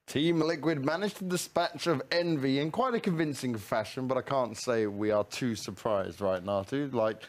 Team Liquid managed to dispatch of Envy in quite a convincing fashion, but I can't say we are too surprised, right, Natu? Like, it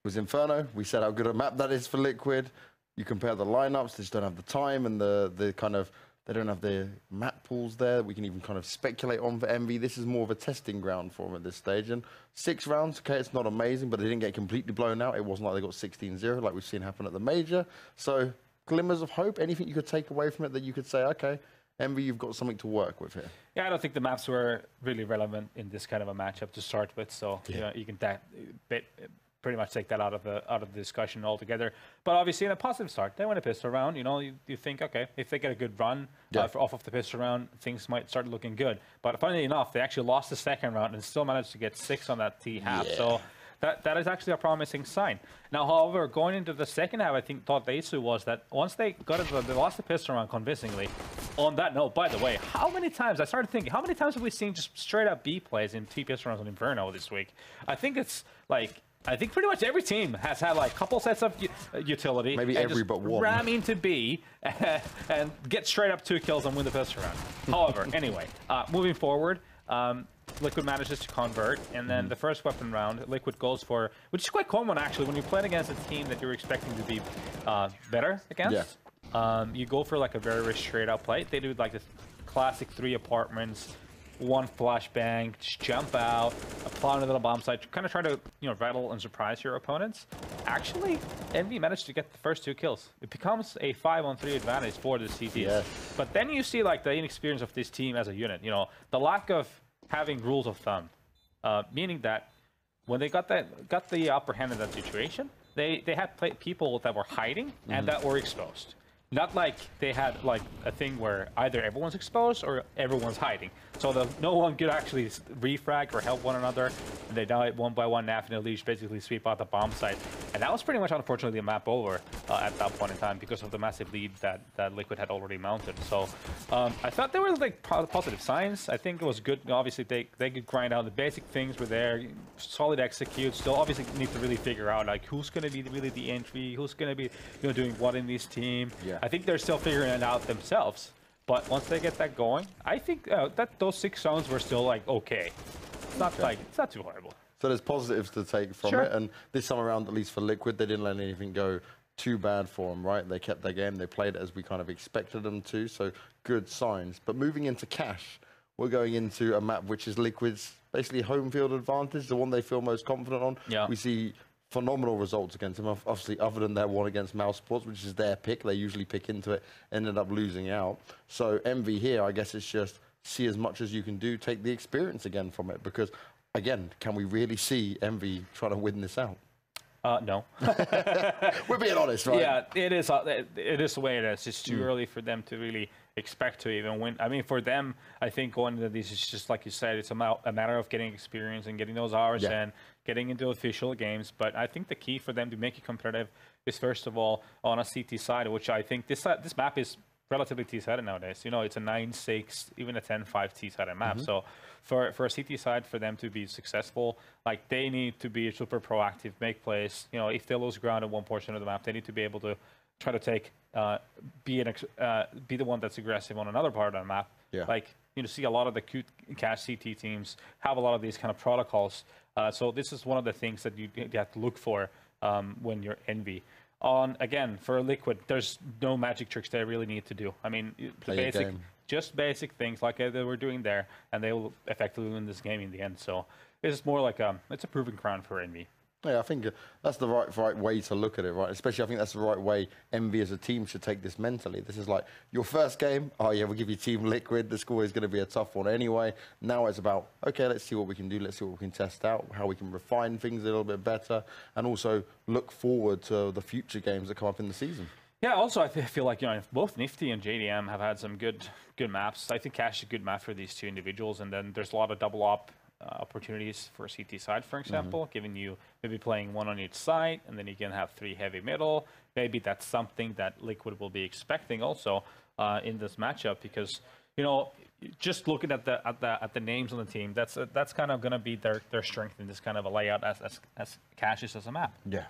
was Inferno. We said how good a map that is for Liquid. You compare the lineups, they just don't have the time and the kind of, they don't have the map pools there. We can even kind of speculate on for Envy. This is more of a testing ground for them at this stage. And 6 rounds, okay, it's not amazing, but they didn't get completely blown out. It wasn't like they got 16-0 like we've seen happen at the major. So, glimmers of hope. Anything you could take away from it that you could say, okay, Envy, you've got something to work with here. Yeah, I don't think the maps were really relevant in this kind of a matchup to start with. So you know, you can pretty much take that out of the discussion altogether. But obviously, in a positive start, they went a pistol round. You know, you think, okay, if they get a good run off of the pistol round, things might start looking good. But funnily enough, they actually lost the second round and still managed to get 6 on that T half. Yeah. So that is actually a promising sign. Now, however, going into the second half, I think thought the issue was that once they got it, they lost the pistol round convincingly. On that note, by the way, how many times I started thinking, how many times have we seen just straight up B plays in 2 pistol rounds on Inferno this week? I think it's like, I think pretty much every team has had like a couple sets of utility. Maybe every but one. Ram into B and get straight up 2 kills and win the pistol round. However, anyway, moving forward, Liquid manages to convert, and then the first weapon round, Liquid goes for, which is quite common actually, when you're playing against a team that you're expecting to be better against. Yeah. You go for like a very straight up play. They do like this classic 3 apartments, 1 flashbang, just jump out, apply a little bomb site, kind of try to, you know, rattle and surprise your opponents. Actually, Envy managed to get the first 2 kills. It becomes a 5-on-3 advantage for the CTs. Yes. But then you see like the inexperience of this team as a unit. You know, the lack of having rules of thumb, meaning that when they got the upper hand in that situation, they had people that were hiding and that were exposed. Not like they had like a thing where either everyone's exposed or everyone's hiding. So no one could actually refrag or help one another. And they died one by one. Naf and Elise basically sweep out the bomb site. And that was pretty much, unfortunately, a map over at that point in time because of the massive lead that Liquid had already mounted. So I thought there were like positive signs. I think it was good. Obviously, they could grind out the basic things were there. Solid execute. Still, obviously, need to really figure out like who's going to be really the entry, who's going to be doing what in this team. Yeah. I think they're still figuring it out themselves. But once they get that going, I think that those 6 rounds were still like okay. It's not like it's not too horrible. So there's positives to take from it, and this time around, at least for Liquid, they didn't let anything go too bad for them, right? They kept their game, they played it as we kind of expected them to, so good signs. But moving into Cash, we're going into a map which is Liquid's basically home field advantage, the one they feel most confident on. Yeah. We see phenomenal results against them, obviously, other than their one against Mouse Sports, which is their pick. They usually pick into it, ended up losing out. So Envy here, I guess it's just see as much as you can do, take the experience again from it, because again, can we really see Envy trying to win this out? No. We're being honest, right? Yeah, it is the way it is. It's too early for them to really expect to even win. I mean, for them, I think going into these is just like you said, it's a matter of getting experience and getting those hours and getting into official games. But I think the key for them to make it competitive is, first of all, on a CT side, which I think this map is relatively T-sided nowadays. You know, it's a 9-6, even a 10-5 T-sided map. So for a CT side, for them to be successful, like they need to be super proactive, make plays. You know, if they lose ground in one portion of the map, they need to be able to try to take, be the one that's aggressive on another part of the map. Yeah. Like, you know, see a lot of the Cash CT teams have a lot of these kind of protocols. So this is one of the things that you have to look for when you're Envy. Again, for Liquid, there's no magic tricks they really need to do. I mean, just basic things like they were doing there, and they will effectively win this game in the end. So it's more like it's a proving ground for Envy. Yeah, I think that's the right way to look at it, right? Especially, I think that's the right way Envy as a team should take this mentally. This is like your first game. Oh yeah, we'll give you Team Liquid. The score is going to be a tough one anyway. Now it's about, okay, let's see what we can do. Let's see what we can test out, how we can refine things a little bit better, and also look forward to the future games that come up in the season. Yeah, also I feel like, you know, both Nifty and JDM have had some good maps. I think Cash is a good map for these 2 individuals, and then there's a lot of double op opportunities for CT side, for example, giving you maybe playing 1 on each side, and then you can have 3 heavy middle. Maybe that's something that Liquid will be expecting also in this matchup, because, you know, just looking at the names on the team, that's kind of going to be their strength in this kind of a layout as Cash is as a map. Yeah.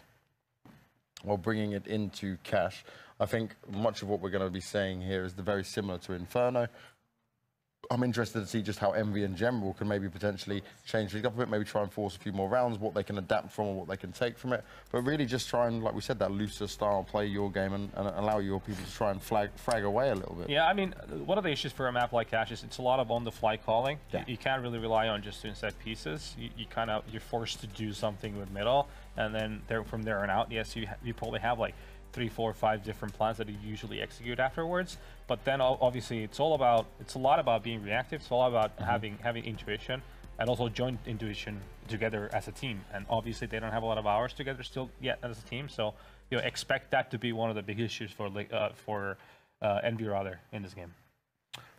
Well, bringing it into Cash, I think much of what we're going to be saying here is very similar to Inferno. I'm interested to see just how Envy in general can maybe potentially change things up a bit, maybe try and force a few more rounds, what they can adapt from and what they can take from it. But really just try and, like we said, that looser style, play your game and allow your people to try and frag away a little bit. Yeah, I mean, one of the issues for a map like Cash is it's a lot of on-the-fly calling. Yeah. You can't really rely on just doing set pieces. You're forced to do something with middle, and then from there on out, yes, you probably have like 3, 4, 5 different plans that you usually execute afterwards. But then obviously it's a lot about being reactive. It's all about having intuition and also joint intuition together as a team. And obviously they don't have a lot of hours together still yet as a team. So expect that to be one of the big issues for Envy rather in this game.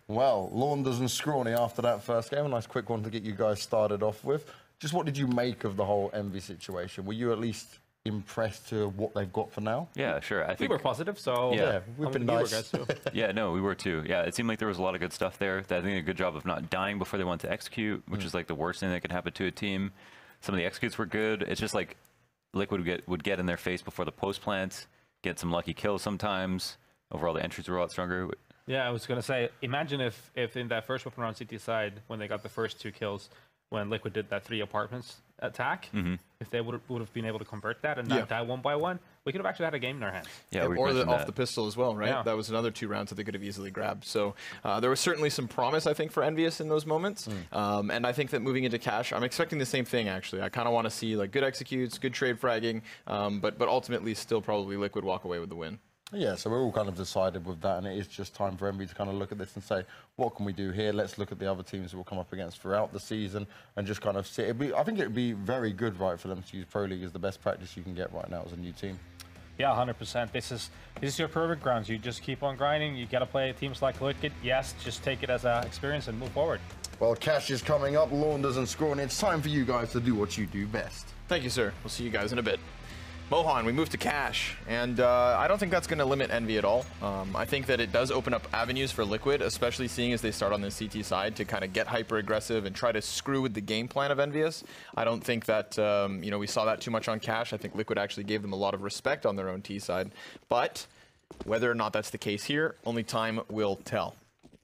Well, Launders and Scrawny after that first game. A nice quick one to get you guys started off with. Just what did you make of the whole Envy situation? Were you at least impressed to what they've got for now? Yeah, sure. I think we were positive, so yeah, we've been nice. Guys too. Yeah, no, we were too. Yeah, it seemed like there was a lot of good stuff there. I think a good job of not dying before they went to execute, which is like the worst thing that could happen to a team. Some of the executes were good. It's just like Liquid would get in their face before the post plant, get some lucky kills sometimes. Overall, the entries were a lot stronger. Yeah, I was gonna say, imagine if in that first weapon round CT side when they got the first 2 kills, when Liquid did that 3 apartments attack, if they would have been able to convert that and not die 1 by 1, we could have actually had a game in our hands. Yeah, or off the pistol as well, right? Yeah. That was another 2 rounds that they could have easily grabbed. So there was certainly some promise, I think, for EnVyUs in those moments. And I think that moving into Cash, I'm expecting the same thing, actually. I kind of want to see like good executes, good trade fragging, but ultimately still probably Liquid walk away with the win. Yeah, so we're all kind of decided with that, and it is just time for Envy to kind of look at this and say, what can we do here? Let's look at the other teams that we'll come up against throughout the season and just kind of see. I think it would be very good, right, for them to use Pro League as the best practice you can get right now as a new team. Yeah, 100%. This is your perfect grounds. You just keep on grinding. You got to play teams like Liquid. Yes, just take it as an experience and move forward. Well, Cash is coming up, Launders and Scrawny. It's time for you guys to do what you do best. Thank you, sir. We'll see you guys in a bit. Mohan, we move to Cash, and I don't think that's going to limit Envy at all. I think that it does open up avenues for Liquid, especially seeing as they start on the CT side to kind of get hyper-aggressive and try to screw with the game plan of EnVyUs. I don't think that, we saw that too much on Cash. I think Liquid actually gave them a lot of respect on their own T side. But whether or not that's the case here, only time will tell.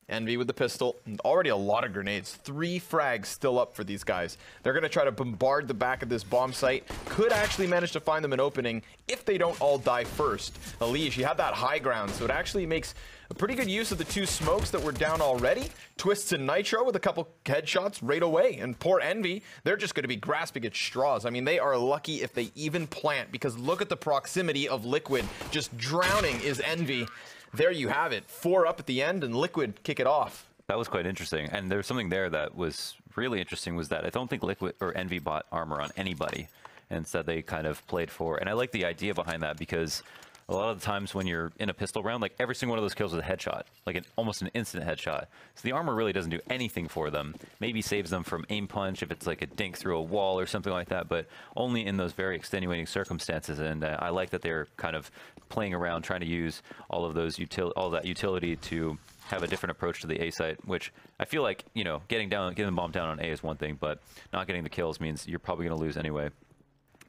Envy with the pistol, and already a lot of grenades. 3 frags still up for these guys. They're going to try to bombard the back of this bomb site. Could actually manage to find them an opening if they don't all die first. Elige, he had that high ground, so it actually makes a pretty good use of the 2 smokes that were down already. Twists and Nitro with a couple headshots right away. And poor Envy, they're just going to be grasping at straws. I mean, they are lucky if they even plant, because look at the proximity of Liquid. Just drowning is Envy. There you have it. 4 up at the end, and Liquid kick it off. That was quite interesting. And there's something there that was really interesting, was that I don't think Liquid or Envy bought armor on anybody. And instead they kind of played for, and I like the idea behind that, because a lot of the times when you're in a pistol round, like every single one of those kills is a headshot, like almost an instant headshot. So the armor really doesn't do anything for them. Maybe saves them from aim punch if it's like a dink through a wall or something like that, but only in those very extenuating circumstances. And I like that they're kind of playing around, trying to use all of those that utility to have a different approach to the A site, which I feel like, getting the bomb down on A is one thing, but not getting the kills means you're probably going to lose anyway.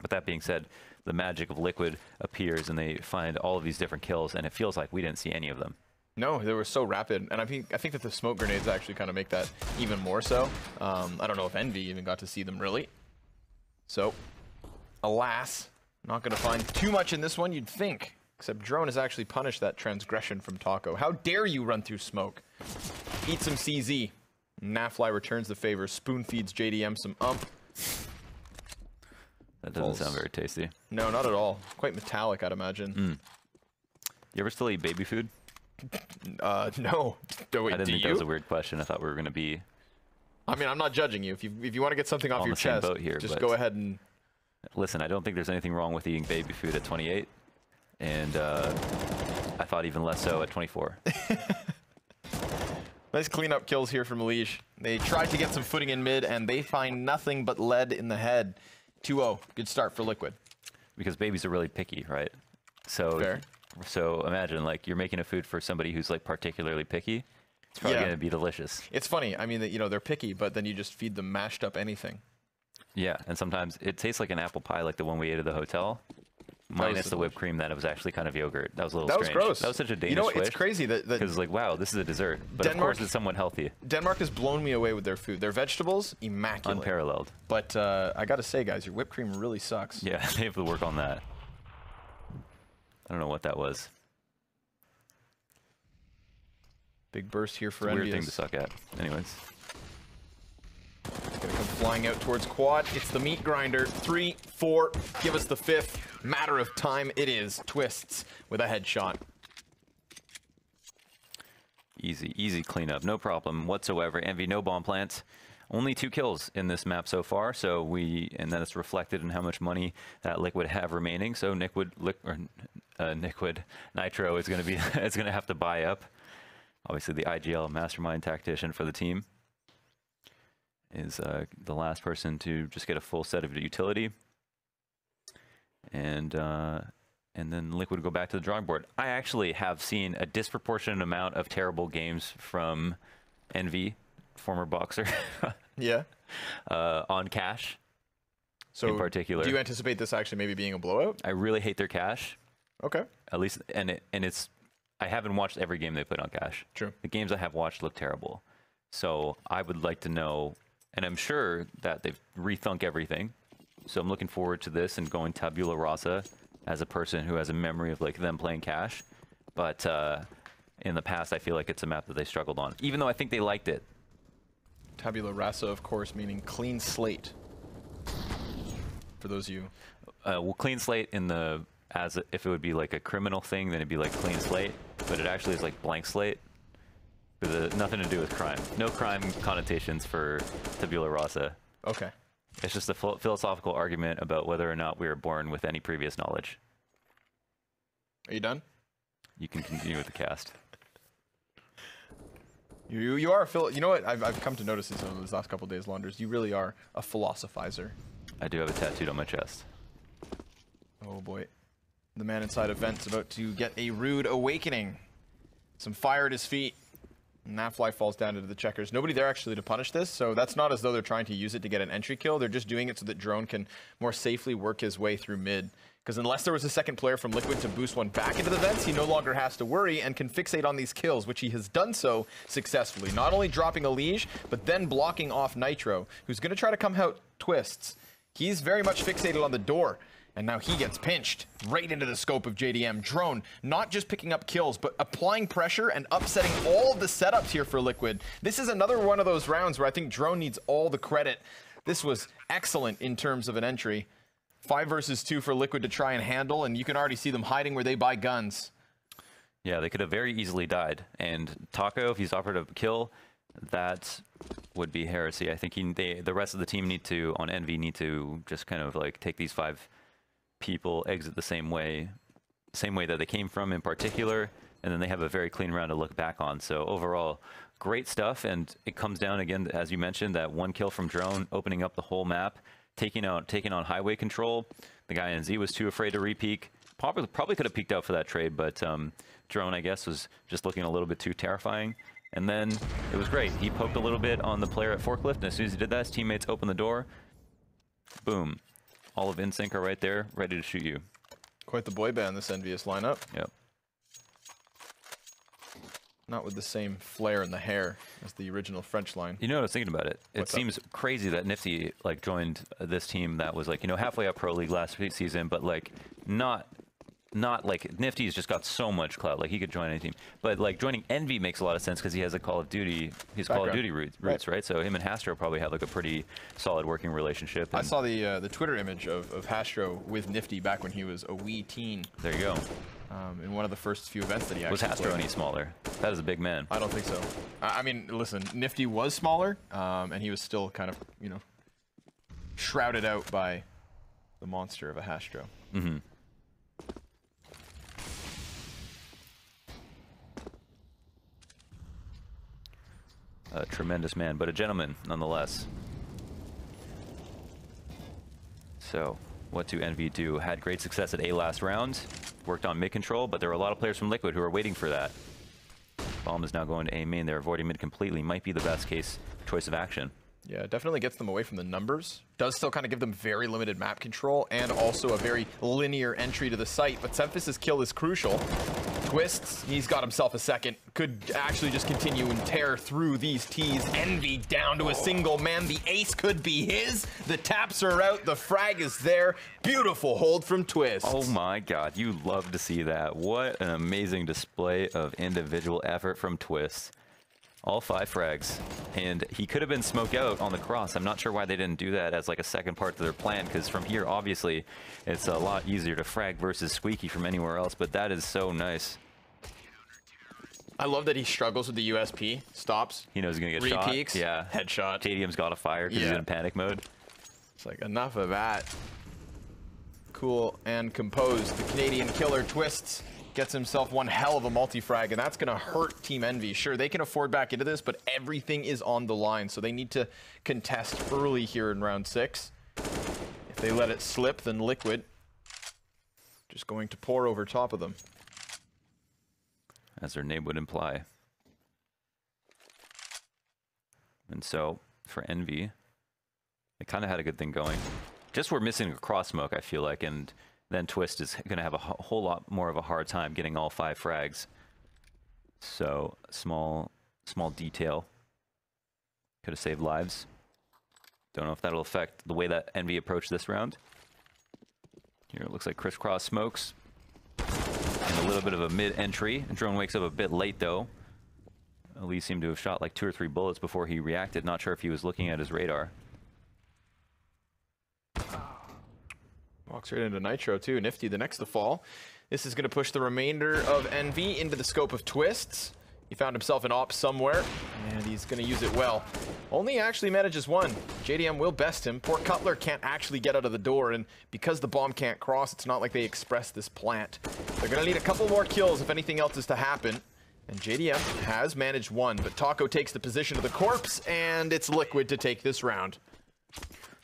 But that being said, the magic of Liquid appears and they find all of these different kills, and it feels like we didn't see any of them. No, they were so rapid, and I think that the smoke grenades actually kind of make that even more so. I don't know if Envy even got to see them really. So, alas, not going to find too much in this one, you'd think. Except Drone has actually punished that transgression from Taco. How dare you run through smoke? Eat some CZ. Nafly returns the favor. Spoon feeds JDM some ump. That doesn't sound very tasty. No, not at all. Quite metallic, I'd imagine. You ever still eat baby food? No. Wait, I didn't think that was a weird question. I thought we were going to be... I mean, I'm not judging you. If you want to get something off your chest, here, just go ahead and... Listen, I don't think there's anything wrong with eating baby food at 28. And I thought even less so at 24. Nice cleanup kills here from Elige. They tried to get some footing in mid, and they find nothing but lead in the head. 2-0. Good start for Liquid. Because babies are really picky, right? So, fair. So imagine, like, you're making a food for somebody who's, like, particularly picky. It's probably going to be delicious. It's funny. I mean, they're picky, but then you just feed them mashed up anything. Yeah, and sometimes it tastes like an apple pie, like the one we ate at the hotel. minus the whipped cream, that it was actually kind of yogurt. That was a little That was strange. gross. That was such a Danish You know, wish. it's crazy that Because like, wow, this is a dessert. But of course, it's somewhat healthy. Denmark has blown me away with their food. Their vegetables, immaculate. Unparalleled. But I got to say, guys, your whipped cream really sucks. Yeah, they have to work on that. I don't know what that was. Big burst here for It's a weird EnVyUs. thing to suck at. Anyways. Gonna come flying out towards quad. It's the meat grinder. 3, 4. Give us the 5th. Matter of time it is. Twists with a headshot. Easy cleanup. No problem whatsoever. Envy, no bomb plants. Only 2 kills in this map so far, so and then it's reflected in how much money that Liquid have remaining. So Liquid Nitro is going to be it's going to have to buy up. Obviously, the IGL mastermind tactician for the team is the last person to just get a full set of utility, and then Liquid go back to the drawing board. I actually have seen a disproportionate amount of terrible games from Envy, former boxer. Yeah. On cash. So in particular, do you anticipate this actually maybe being a blowout? I really hate their cash. Okay. At least, and it's. I haven't watched every game they put on cash. True. The games I have watched look terrible. So I would like to know, and I'm sure that they've rethunk everything. So I'm looking forward to this and going tabula rasa as a person who has a memory of like them playing cash. But in the past, I feel like it's a map that they struggled on, even though I think they liked it. Tabula rasa, of course, meaning clean slate. For those of you. Well, clean slate in the if it would be like a criminal thing, then it'd be like clean slate. But it actually is like blank slate. With nothing to do with crime. No crime connotations for tabula rasa. Okay. It's just a philosophical argument about whether or not we were born with any previous knowledge. Are you done? You can continue with the cast. You are a you know what? I've come to notice this over these last couple of days, Launders. You really are a philosophizer. I do have a tattooed on my chest. Oh boy. The man inside of Vent's about to get a rude awakening. Some fire at his feet. And that fly falls down into the checkers. Nobody there actually to punish this, so that's not as though they're trying to use it to get an entry kill. They're just doing it so that Drone can more safely work his way through mid. Because unless there was a second player from Liquid to boost one back into the vents, he no longer has to worry and can fixate on these kills, which he has done so successfully. Not only dropping a Liege, but then blocking off Nitro, who's going to try to come out twists. He's very much fixated on the door. And now he gets pinched right into the scope of JDM. Drone not just picking up kills, but applying pressure and upsetting all of the setups here for Liquid. This is another one of those rounds where I think Drone needs all the credit. This was excellent in terms of an entry. 5 versus 2 for Liquid to try and handle, and you can already see them hiding where they buy guns. Yeah, they could have very easily died. And Taco, if he's offered a kill, that would be heresy. I think the rest of the team on Envy need to just kind of like take these 5 people, exit the same way that they came from in particular, and then they have a very clean round to look back on. So overall, great stuff, and it comes down again, as you mentioned, that 1 kill from Drone, opening up the whole map, taking on highway control. The guy in Z was too afraid to re-peek. Probably could have peeked out for that trade, but Drone, I guess, was just looking a little bit too terrifying. And then it was great. He poked a little bit on the player at Forklift, and as soon as he did that, his teammates opened the door. Boom. All of InSync are right there, ready to shoot you. Quite the boy band, this EnVyUs lineup. Yep. Not with the same flair in the hair as the original French line. You know what I was thinking about it? What's It seems crazy that Nifty like joined this team that was like, halfway up Pro League last season, but like not like Nifty's just got so much clout. Like he could join any team, but like joining Envy makes a lot of sense because he has a Call of Duty, Call of Duty roots, right? So him and Hastro probably have like a pretty solid working relationship. I saw the Twitter image of Hastro with Nifty back when he was a wee teen. There you go. In one of the first few events that he actually Was Hastro any smaller? That is a big man. I don't think so. I mean, listen, Nifty was smaller, and he was still kind of, shrouded out by the monster of a Hastro. Mm-hmm. A tremendous man, but a gentleman nonetheless. So, what do Envy do? Had great success at A last round. Worked on mid control, but there are a lot of players from Liquid who are waiting for that. Bomb is now going to A main. They're avoiding mid completely. Might be the best case choice of action. Yeah, definitely gets them away from the numbers. Does still kind of give them very limited map control and also a very linear entry to the site. But Semphis' kill is crucial. Twists, he's got himself a second. Could actually just continue and tear through these T's. Envy down to a single man. The ace could be his. The taps are out. The frag is there. Beautiful hold from Twists. Oh my god, you love to see that. What an amazing display of individual effort from Twists. All 5 frags, and he could have been smoked out on the cross. I'm not sure why they didn't do that as like a second part to their plan, because from here, obviously, it's a lot easier to frag versus Squeaky from anywhere else, but that is so nice. I love that he struggles with the USP, stops. He knows he's going to get Re-peeks, shot. Yeah. headshot. JDM's got a fire because he's in panic mode. It's like, enough of that. Cool and composed. The Canadian killer Twists. Gets himself one hell of a multi-frag, and that's going to hurt Team Envy. Sure, they can afford back into this, but everything is on the line, so they need to contest early here in round 6. If they let it slip, then Liquid just going to pour over top of them. As their name would imply. And so, for Envy, they kind of had a good thing going. Just we're missing a cross smoke, I feel like, and then Twist is going to have a whole lot more of a hard time getting all 5 frags. So, small detail. Could have saved lives. Don't know if that'll affect the way that Envy approached this round. Here it looks like crisscross smokes. And a little bit of a mid-entry. Drone wakes up a bit late, though. Ali seemed to have shot like 2 or 3 bullets before he reacted. Not sure if he was looking at his radar. Walks right into Nitro, too. Nifty the next to fall. This is going to push the remainder of Envy into the scope of Twists. He found himself an op somewhere, and he's going to use it well. Only actually manages 1. JDM will best him. Poor Cutler can't actually get out of the door, and because the bomb can't cross, it's not like they express this plant. They're going to need a couple more kills if anything else is to happen. And JDM has managed 1, but Taco takes the position of the corpse, and it's Liquid to take this round.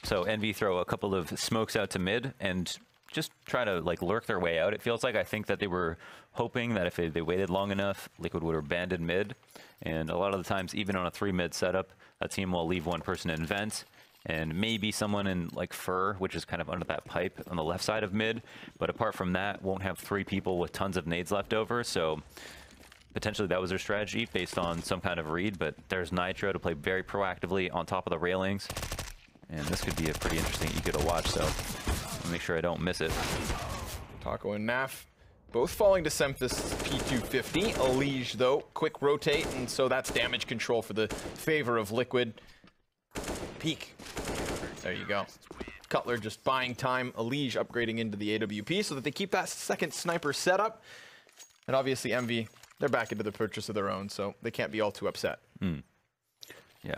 So Envy throw a couple of smokes out to mid and just try to like lurk their way out. It feels like I think that they were hoping that if they waited long enough, Liquid would have abandoned mid. And a lot of the times, even on a 3 mid setup, a team will leave one person in vent and maybe someone in like fur, which is kind of under that pipe on the left side of mid. But apart from that, won't have 3 people with tons of nades left over. So potentially that was their strategy based on some kind of read. But there's Nitro to play very proactively on top of the railings. And this could be a pretty interesting eco to watch, so I'll make sure I don't miss it. Taco and Naf both falling to Semphis P250. Elige, though, quick rotate, and so that's damage control for the favor of Liquid. Peek. There you go. Cutler just buying time. Elige upgrading into the AWP so that they keep that second sniper setup. And obviously Envy, they're back into the purchase of their own, so they can't be all too upset. Yeah,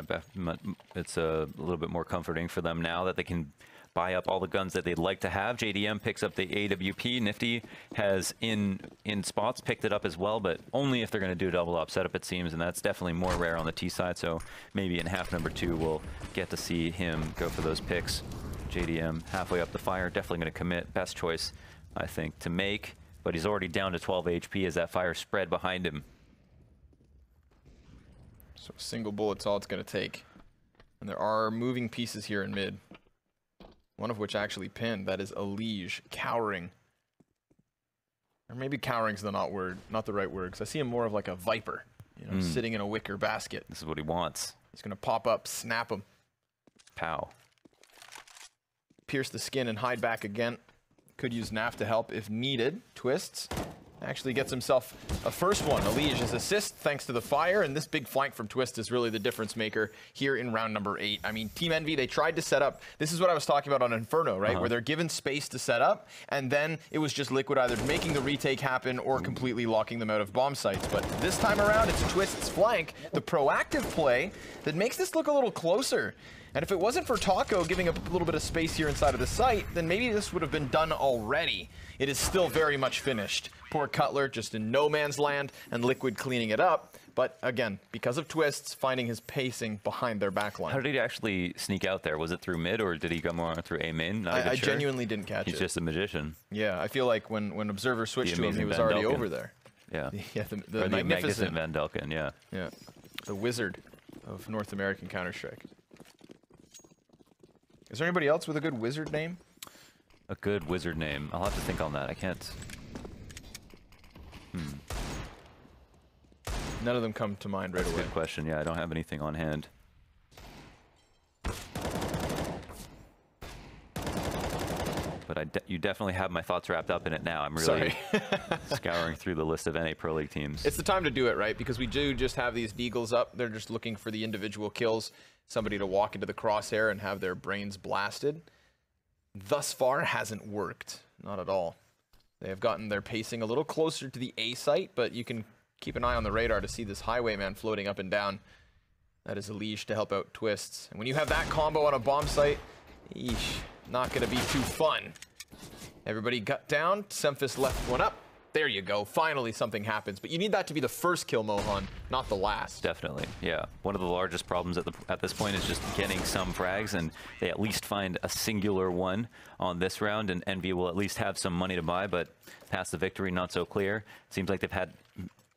it's a little bit more comforting for them now that they can buy up all the guns that they'd like to have. JDM picks up the AWP. Nifty has in spots picked it up as well, but only if they're going to do a double up setup, it seems, and that's definitely more rare on the T side. So maybe in half number 2, we'll get to see him go for those picks. JDM halfway up the fire, definitely going to commit. Best choice, I think, to make, but he's already down to 12 HP as that fire spread behind him. So a single bullet's all it's going to take. And there are moving pieces here in mid. One of which actually pinned. That is Elige cowering. Or maybe cowering's not the right word, because I see him more of like a viper, you know, sitting in a wicker basket. This is what he wants. He's going to pop up, snap him. Pow. Pierce the skin and hide back again. Could use Naf to help if needed. Twists. Actually gets himself a first one. Elige's assist thanks to the fire, and this big flank from Twist is really the difference maker here in round number 8. I mean, Team Envy, they tried to set up, this is what I was talking about on Inferno, right? Where they're given space to set up, and then it was just Liquid either making the retake happen or completely locking them out of bomb sites. But this time around, it's Twist's flank, the proactive play, that makes this look a little closer. And if it wasn't for Taco giving up a little bit of space here inside of the site, then maybe this would have been done already. It is still very much finished. Poor Cutler just in no man's land, and Liquid cleaning it up. But again, because of Twists, finding his pacing behind their backline. How did he actually sneak out there? Was it through mid, or did he come on through A main? I genuinely didn't catch it. He's just a magician. Yeah, I feel like when Observer switched to him, he was already over there. Yeah. Yeah, the magnificent Van Delken, yeah. Yeah, the wizard of North American Counter-Strike. Is there anybody else with a good wizard name? A good wizard name. I'll have to think on that. I can't. None of them come to mind right That's away. a good question. Yeah, I don't have anything on hand. But you definitely have my thoughts wrapped up in it now. I'm really scouring through the list of NA Pro League teams. It's the time to do it, right? Because we do just have these deagles up. They're just looking for the individual kills, somebody to walk into the crosshair and have their brains blasted. Thus far, hasn't worked. Not at all. They have gotten their pacing a little closer to the A site, but you can keep an eye on the radar to see this highwayman floating up and down. That is a leash to help out Twists. And when you have that combo on a bomb site, eesh, not going to be too fun. Everybody got down. Semphis left one up. There you go. Finally something happens. But you need that to be the first kill, Mohan, not the last. Definitely, yeah. One of the largest problems at this point is just getting some frags, and they at least find a singular one on this round, and Envy will at least have some money to buy, but past the victory, not so clear. Seems like they've had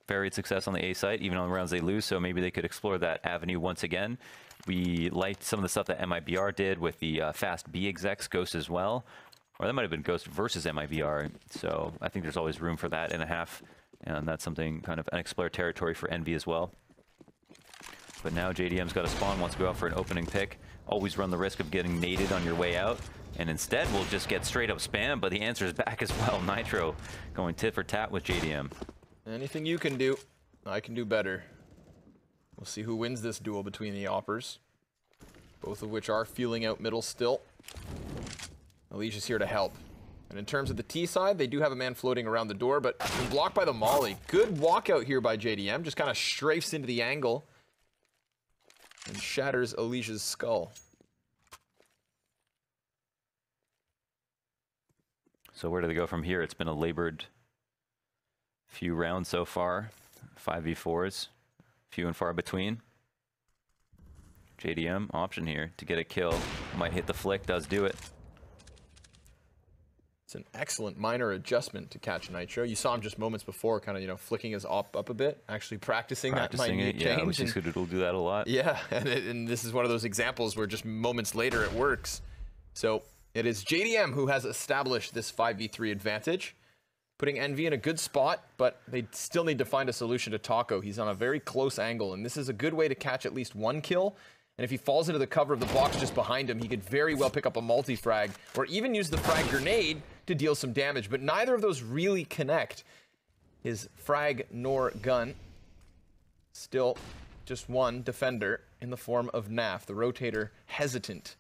varied success on the A site, even on the rounds they lose, so maybe they could explore that avenue once again. We liked some of the stuff that MIBR did with the fast B execs, Ghost as well. Or that might have been Ghost versus MIBR, so I think there's always room for that in a half, and that's something kind of unexplored territory for Envy as well. But now JDM's got a spawn, wants to go out for an opening pick. Always run the risk of getting naded on your way out, and instead we'll just get straight up spam, but the answer is back as well. Nitro going tit for tat with JDM. Anything you can do, I can do better. We'll see who wins this duel between the Oppers, both of which are feeling out middle still. Alicia's here to help. And in terms of the T side, they do have a man floating around the door, but been blocked by the Molly. Good walkout here by JDM, just kind of strafes into the angle and shatters Alicia's skull. So where do they go from here? It's been a labored few rounds so far. 5v4s, few and far between. JDM option here to get a kill. Might hit the flick, does do it. It's an excellent minor adjustment to catch Nitro. You saw him just moments before, kind of, you know, flicking his op up a bit, actually practicing that minute yeah, change. Which will do that a lot. Yeah, and this is one of those examples where just moments later it works. So it is JDM who has established this 5v3 advantage, putting Envy in a good spot, but they still need to find a solution to Taco. He's on a very close angle, and this is a good way to catch at least one kill. And if he falls into the cover of the box just behind him, he could very well pick up a multi-frag, or even use the frag grenade to deal some damage, but neither of those really connect. His frag nor gun. Still just one defender in the form of Naf, the rotator hesitant.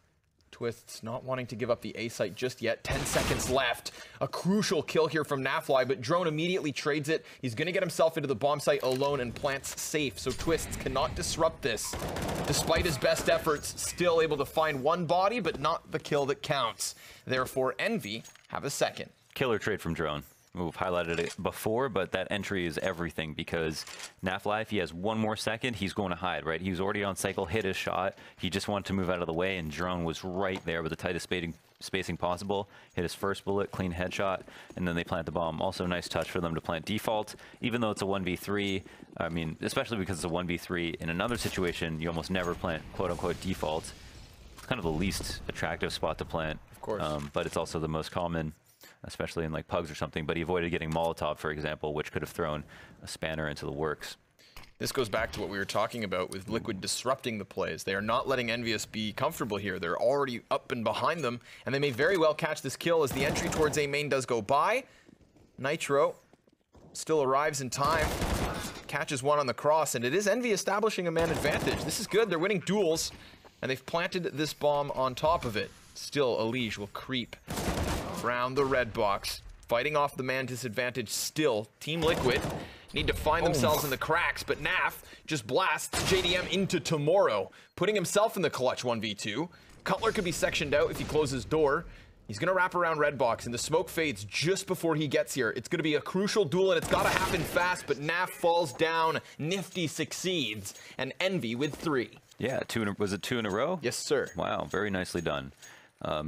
Twists not wanting to give up the A site just yet. 10 seconds left. A crucial kill here from Nafly, but Drone immediately trades it. He's going to get himself into the bomb site alone and plants safe, so Twists cannot disrupt this. Despite his best efforts, still able to find one body, but not the kill that counts. Therefore, Envy have a second. Killer trade from Drone. We've highlighted it before, but that entry is everything because Nafly, if he has one more second, he's going to hide, right? He was already on cycle, hit his shot. He just wanted to move out of the way, and Drone was right there with the tightest spacing possible. Hit his first bullet, clean headshot, and then they plant the bomb. Also, nice touch for them to plant default, even though it's a 1v3. I mean, especially because it's a 1v3. In another situation, you almost never plant quote-unquote default. It's kind of the least attractive spot to plant. Of course. But it's also the most common, especially in like pugs or something, but he avoided getting Molotov, for example, which could have thrown a spanner into the works. This goes back to what we were talking about with Liquid disrupting the plays. They are not letting EnVyUs be comfortable here. They're already up and behind them, and they may very well catch this kill as the entry towards A main does go by. Nitro still arrives in time, catches one on the cross, and it is Envy establishing a man advantage. This is good. They're winning duels, and they've planted this bomb on top of it. Still, Elige will creep around the red box, fighting off the man disadvantage. Still, Team Liquid need to find themselves in the cracks, but Naf just blasts JDM into tomorrow, putting himself in the clutch 1v2. Cutler could be sectioned out if he closes door. He's gonna wrap around red box, and the smoke fades just before he gets here. It's gonna be a crucial duel, and it's gotta happen fast, but Naf falls down. Nifty succeeds, and Envy with 3. Yeah, was it 2 in a row? Yes, sir. Wow, very nicely done.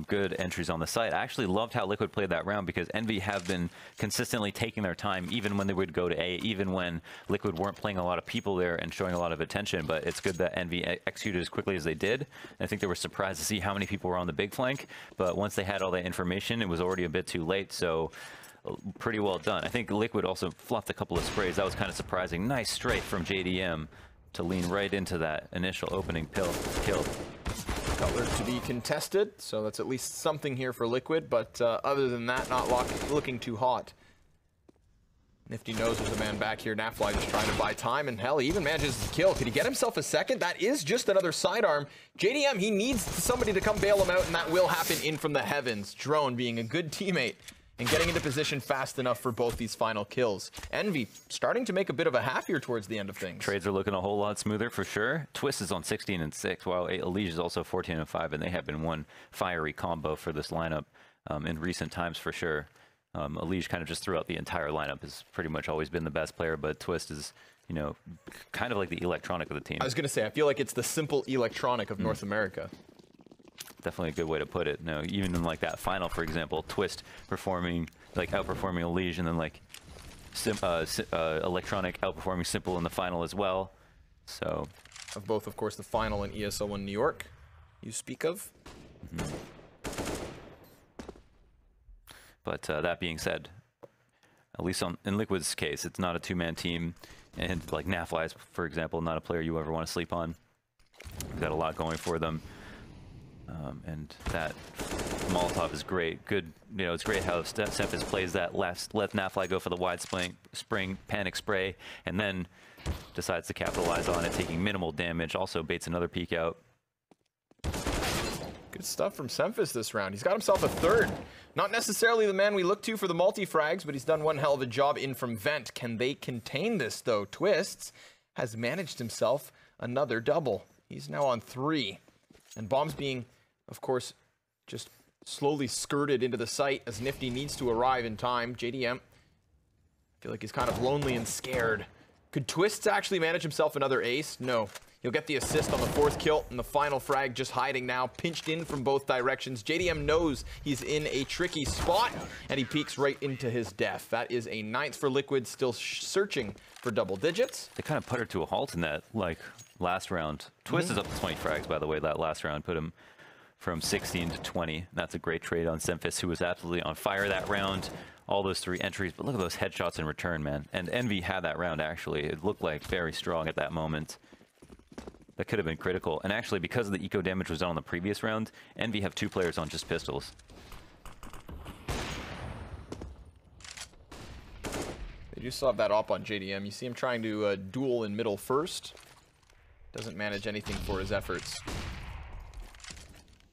good entries on the site. I actually loved how Liquid played that round because Envy have been consistently taking their time, even when they would go to A, even when Liquid weren't playing a lot of people there and showing a lot of attention. But it's good that Envy executed as quickly as they did. And I think they were surprised to see how many people were on the big flank. But once they had all that information, it was already a bit too late. So pretty well done. I think Liquid also fluffed a couple of sprays. That was kind of surprising. Nice straight from JDM to lean right into that initial opening kill. Color to be contested, so that's at least something here for Liquid, but other than that, not looking too hot. Nifty knows there's a man back here. Nafly just trying to buy time, and hell, he even manages to kill. Could he get himself a second? That is just another sidearm. JDM, he needs somebody to come bail him out, and that will happen in from the heavens. Drone being a good teammate and getting into position fast enough for both these final kills. Envy starting to make a bit of a half here towards the end of things. Trades are looking a whole lot smoother for sure. Twist is on 16 and 6, while Elige is also 14 and 5, and they have been one fiery combo for this lineup in recent times for sure. Elige kind of just throughout the entire lineup has pretty much always been the best player, but Twist is, you know, kind of like the electronic of the team. I was going to say, I feel like it's the simple electronic of North America. Definitely a good way to put it. No, even in like that final, for example, Twist performing, like outperforming Elige, and then like electronic outperforming Simple in the final as well. So, of both, of course, the final and ESL 1 New York, you speak of. But that being said, at least in Liquid's case, it's not a two-man team, and like Nafly, for example, not a player you ever want to sleep on. They've got a lot going for them. And that Molotov is great. Good, you know, it's great how Semphis plays that let Nafly go for the wide spring panic spray, and then decides to capitalize on it, taking minimal damage. Also baits another peek out. Good stuff from Semphis this round. He's got himself a third. Not necessarily the man we look to for the multi-frags, but he's done one hell of a job in from Vent. Can they contain this, though? Twists has managed himself another double. He's now on 3. And Bombs being, of course, just slowly skirted into the site as Nifty needs to arrive in time. JDM, I feel like he's kind of lonely and scared. Could Twists actually manage himself another ace? No. He'll get the assist on the 4th kill, and the final frag just hiding now, pinched in from both directions. JDM knows he's in a tricky spot, and he peeks right into his death. That is a 9th for Liquid, still searching for double digits. They kind of put her to a halt in that, like, last round. Twist is up to 20 frags, by the way. That last round put him from 16 to 20. That's a great trade on Semphis, who was absolutely on fire that round. All those 3 entries, but look at those headshots in return, man. And Envy had that round, actually. It looked like very strong at that moment. That could have been critical. And actually, because of the eco damage was done on the previous round, Envy have 2 players on just pistols. They do still have that op on JDM. You see him trying to duel in middle first. Doesn't manage anything for his efforts.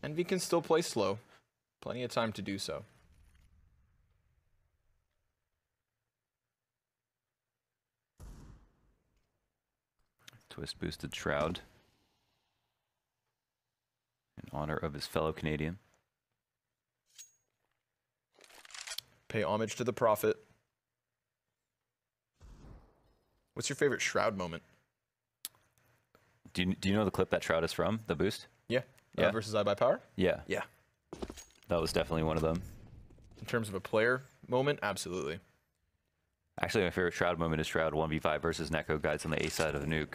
Envy can still play slow. Plenty of time to do so. Twist boosted Shroud in honor of his fellow Canadian. Pay homage to the Prophet. What's your favorite Shroud moment? Do you know the clip that Shroud is from, the boost? Yeah. Yeah. Versus I Buy Power? Yeah. Yeah. That was definitely one of them. In terms of a player moment, absolutely. Actually, my favorite Shroud moment is Shroud 1v5 versus Neko Guides on the A side of the nuke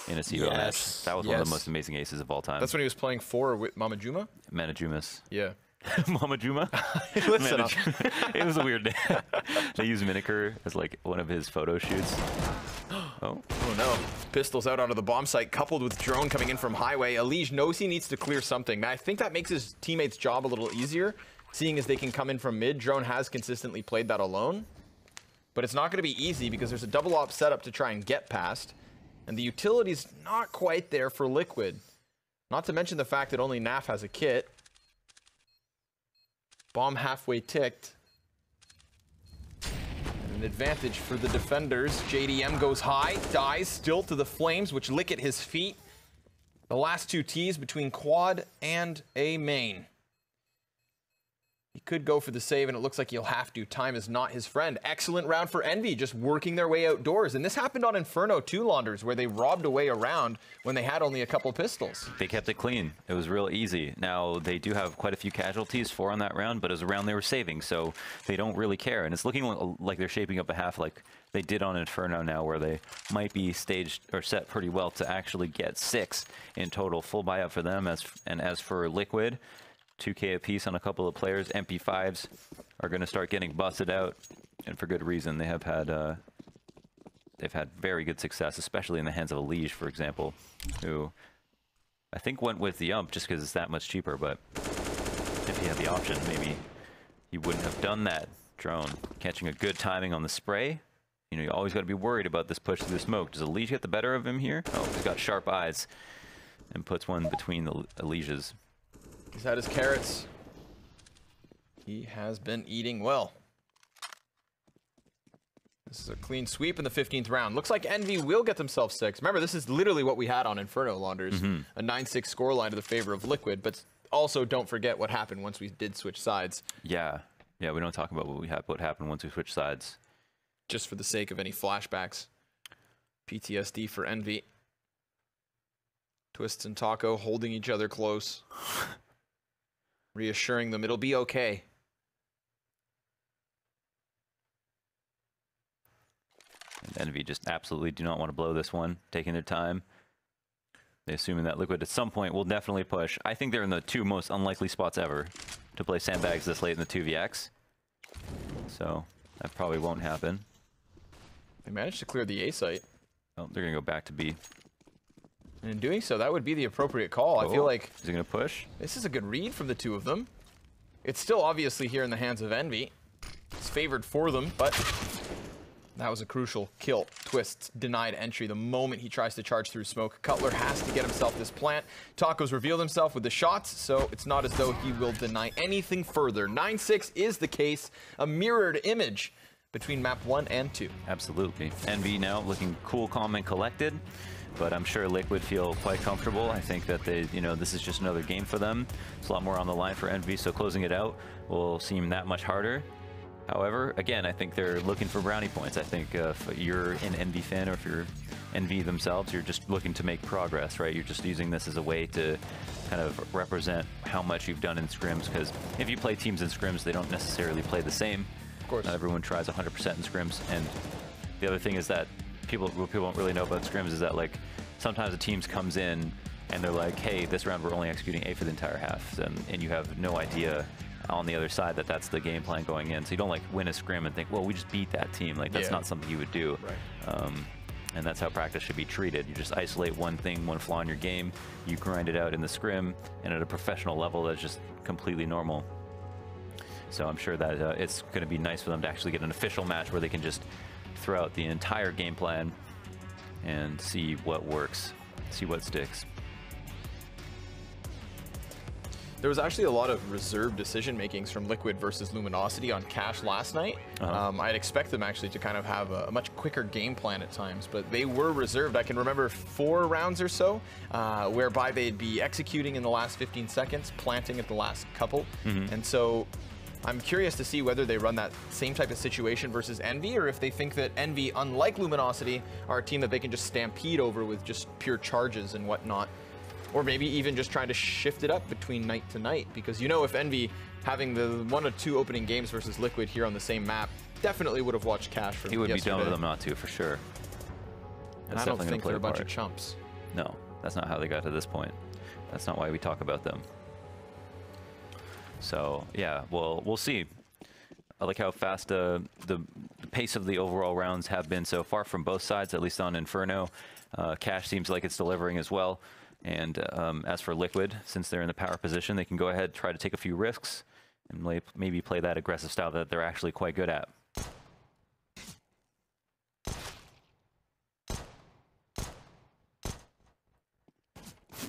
in a CVO match. That was one of the most amazing aces of all time. That's when he was playing 4 with Mama Juma? Manajumas. Yeah. Mama Juma? Listen up. It was a weird name. They used Miniker as like one of his photo shoots. Oh no. Pistols out onto the bomb site, coupled with drone coming in from highway. Elige knows he needs to clear something. Now, I think that makes his teammates' job a little easier, seeing as they can come in from mid. Drone has consistently played that alone. But it's not going to be easy because there's a double op setup to try and get past. And the utility's not quite there for Liquid. Not to mention the fact that only Naf has a kit. Bomb halfway ticked. And an advantage for the defenders. JDM goes high, dies still to the flames, which lick at his feet. The last 2 Ts between quad and a main. He could go for the save, and it looks like he'll have to. Time is not his friend. Excellent round for Envy, just working their way outdoors. And this happened on Inferno too, Launders, where they robbed away a round when they had only a couple pistols. They kept it clean. It was real easy. Now, they do have quite a few casualties, 4 on that round, but it was a round they were saving, so they don't really care. And it's looking like they're shaping up a half like they did on Inferno now, where they might be staged or set pretty well to actually get 6 in total. Full buyout for them. As for Liquid, 2K apiece on a couple of players. MP5s are going to start getting busted out, and for good reason. They have had they've had very good success, especially in the hands of a Liege, for example, who I think went with the ump just because it's that much cheaper. But if he had the option, maybe he wouldn't have done that. Drone catching a good timing on the spray. You know, you always got to be worried about this push through the smoke. Does a Liege get the better of him here? Oh, he's got sharp eyes and puts one between the Lieges. He's had his carrots. He has been eating well. This is a clean sweep in the 15th round. Looks like Envy will get themselves 6. Remember, this is literally what we had on Inferno, Launders. A 9-6 scoreline to the favor of Liquid, but also don't forget what happened once we did switch sides. Yeah, we don't talk about what happened once we switched sides. Just for the sake of any flashbacks. PTSD for Envy. Twists and Taco holding each other close. Reassuring them it'll be okay. And Envy just absolutely do not want to blow this one, taking their time. They assuming that Liquid at some point will definitely push. I think they're in the 2 most unlikely spots ever to play sandbags this late in the 2vx. So that probably won't happen. They managed to clear the A site. Oh, they're going to go back to B. And in doing so, that would be the appropriate call. I feel like... Is he going to push? This is a good read from the 2 of them. It's still obviously here in the hands of Envy. It's favored for them, but that was a crucial kill. Twists denied entry the moment he tries to charge through smoke. Cutler has to get himself this plant. Taco's revealed himself with the shots, so it's not as though he will deny anything further. 9-6 is the case, a mirrored image between map 1 and 2. Absolutely. Envy now looking cool, calm, and collected. But I'm sure Liquid feel quite comfortable. I think that they, this is just another game for them. It's a lot more on the line for Envy, so closing it out will seem that much harder. However, again, I think they're looking for brownie points. I think if you're an Envy fan, or if you're Envy themselves, you're just looking to make progress, right? You're just using this as a way to kind of represent how much you've done in scrims, because if you play teams in scrims, they don't necessarily play the same. Of course. Not everyone tries 100% in scrims, and the other thing is that what people don't really know about scrims is that, like, sometimes a team comes in and they're like, hey, this round we're only executing A for the entire half, and you have no idea on the other side that that's the game plan going in. So you don't like win a scrim and think, well, we just beat that team. Like, that's not something you would do. Right. And that's how practice should be treated. You just isolate one thing, one flaw in your game, you grind it out in the scrim, and at a professional level, that's just completely normal. So I'm sure that it's going to be nice for them to actually get an official match where they can just throw out the entire game plan and see what works, see what sticks. There was actually a lot of reserved decision makings from Liquid versus Luminosity on Cash last night. I'd expect them actually to kind of have a much quicker game plan at times, but they were reserved. I can remember 4 rounds or so whereby they'd be executing in the last 15 seconds, planting at the last couple. And so I'm curious to see whether they run that same type of situation versus Envy, or if they think that Envy, unlike Luminosity, are a team that they can just stampede over with just pure charges and whatnot. Or maybe even just trying to shift it up between night to night. Because if Envy having the 1 or 2 opening games versus Liquid here on the same map, definitely would have watched Cash from He would yesterday. be dumb of them not to, for sure. And I don't think they're a bunch of chumps. No, that's not how they got to this point. That's not why we talk about them. So, yeah, well, we'll see. I like how fast the pace of the overall rounds have been so far from both sides, at least on Inferno. Cash seems like it's delivering as well. And as for Liquid, since they're in the power position, they can go ahead, try to take a few risks, and maybe play that aggressive style that they're actually quite good at.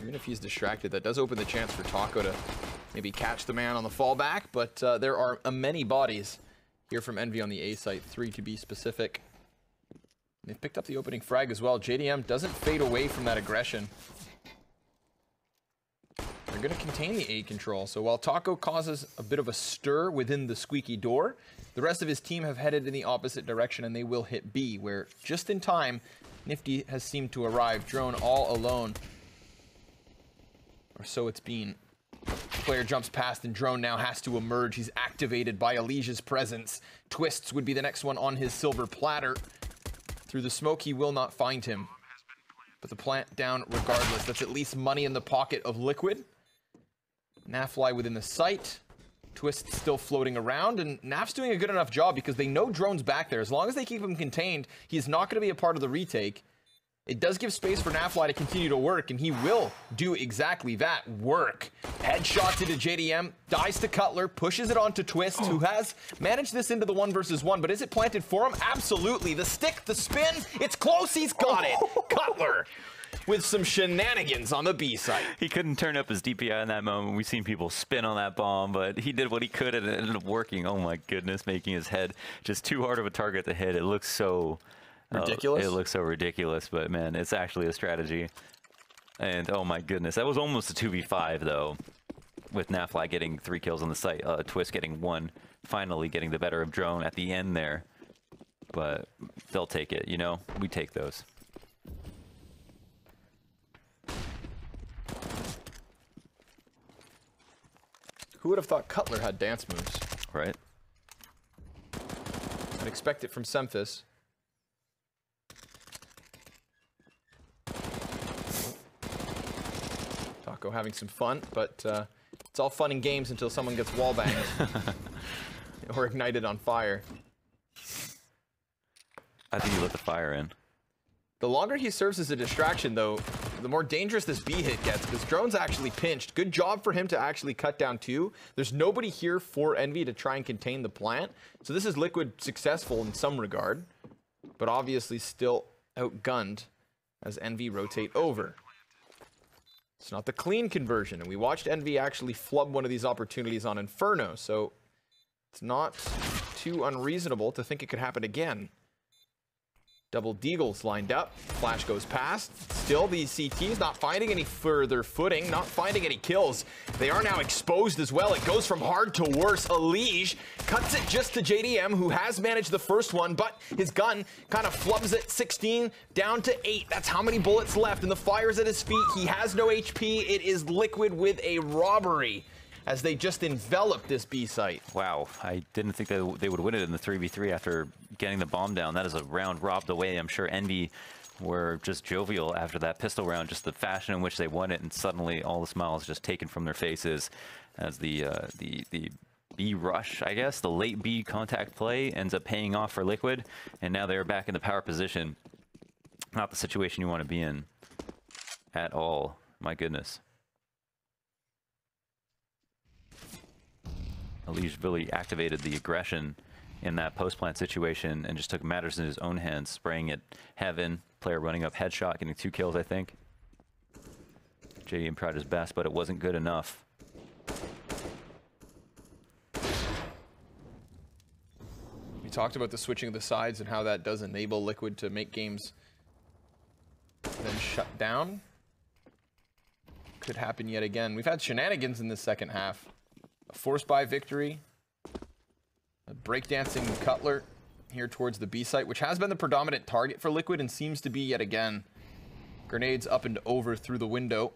Even if he's distracted, that does open the chance for Taco to maybe catch the man on the fallback, but there are many bodies here from Envy on the A site, 3 to be specific. They've picked up the opening frag as well. JDM doesn't fade away from that aggression. They're going to contain the A control. So while Taco causes a bit of a stir within the squeaky door, the rest of his team have headed in the opposite direction, and they will hit B, where just in time, Nifty has seemed to arrive. Drone all alone. Or so it's been. Player jumps past, and Drone now has to emerge. He's activated by Elijah's presence. Twists would be the next one on his silver platter. Through the smoke, he will not find him. But the plant down regardless. That's at least money in the pocket of Liquid. Nafly within the sight. Twist still floating around, and Naf's doing a good enough job because they know Drone's back there. As long as they keep him contained, he's not going to be a part of the retake. It does give space for Nafly to continue to work, and he will do exactly that, work. Headshot to JDM, dies to Cutler, pushes it onto Twist, who has managed this into the 1 versus 1, but is it planted for him? Absolutely. The stick, the spin, it's close, he's got it. Cutler with some shenanigans on the B site. He couldn't turn up his DPI in that moment. We've seen people spin on that bomb, but he did what he could, and it ended up working. Oh my goodness, making his head just too hard of a target to hit. It looks so... ridiculous. It looks so ridiculous, but man, it's actually a strategy. And oh my goodness, that was almost a 2v5 though, with Nafly getting 3 kills on the site, Twist getting 1, finally getting the better of Drone at the end there. But they'll take it, you know, we take those. Who would have thought Cutler had dance moves? Right? I'd expect it from Semphis. Taco having some fun, but it's all fun and games until someone gets wall banged or ignited on fire. I think he lit the fire in. The longer he serves as a distraction, though, the more dangerous this B hit gets, because Drone's actually pinched. Good job for him to actually cut down 2. There's nobody here for Envy to try and contain the plant, so this is Liquid successful in some regard, but obviously still outgunned as Envy rotate over. It's not the clean conversion, and we watched Envy actually flub one of these opportunities on Inferno, so it's not too unreasonable to think it could happen again. Double Deagles lined up, flash goes past. Still, these CTs not finding any further footing, not finding any kills. They are now exposed as well. It goes from hard to worse. Elige cuts it just to JDM, who has managed the first one, but his gun kind of flubs it 16 down to 8. That's how many bullets left, and the fire's at his feet. He has no HP. It is Liquid with a robbery as they just enveloped this B site. Wow, I didn't think that they would win it in the 3v3 after getting the bomb down. That is a round robbed away. I'm sure Envy were just jovial after that pistol round, just the fashion in which they won it, and suddenly all the smiles just taken from their faces as the B rush, I guess, the late B contact play ends up paying off for Liquid, and now they're back in the power position. Not the situation you want to be in at all. My goodness. Elige really activated the aggression in that post-plant situation and just took matters in his own hands, spraying at Heaven, player running up headshot, getting 2 kills, I think. JDM tried his best, but it wasn't good enough. We talked about the switching of the sides and how that does enable Liquid to make games then shut down. Could happen yet again. We've had shenanigans in the second half. A force buy victory. A breakdancing Cutler here towards the B site, which has been the predominant target for Liquid and seems to be yet again. Grenades up and over through the window.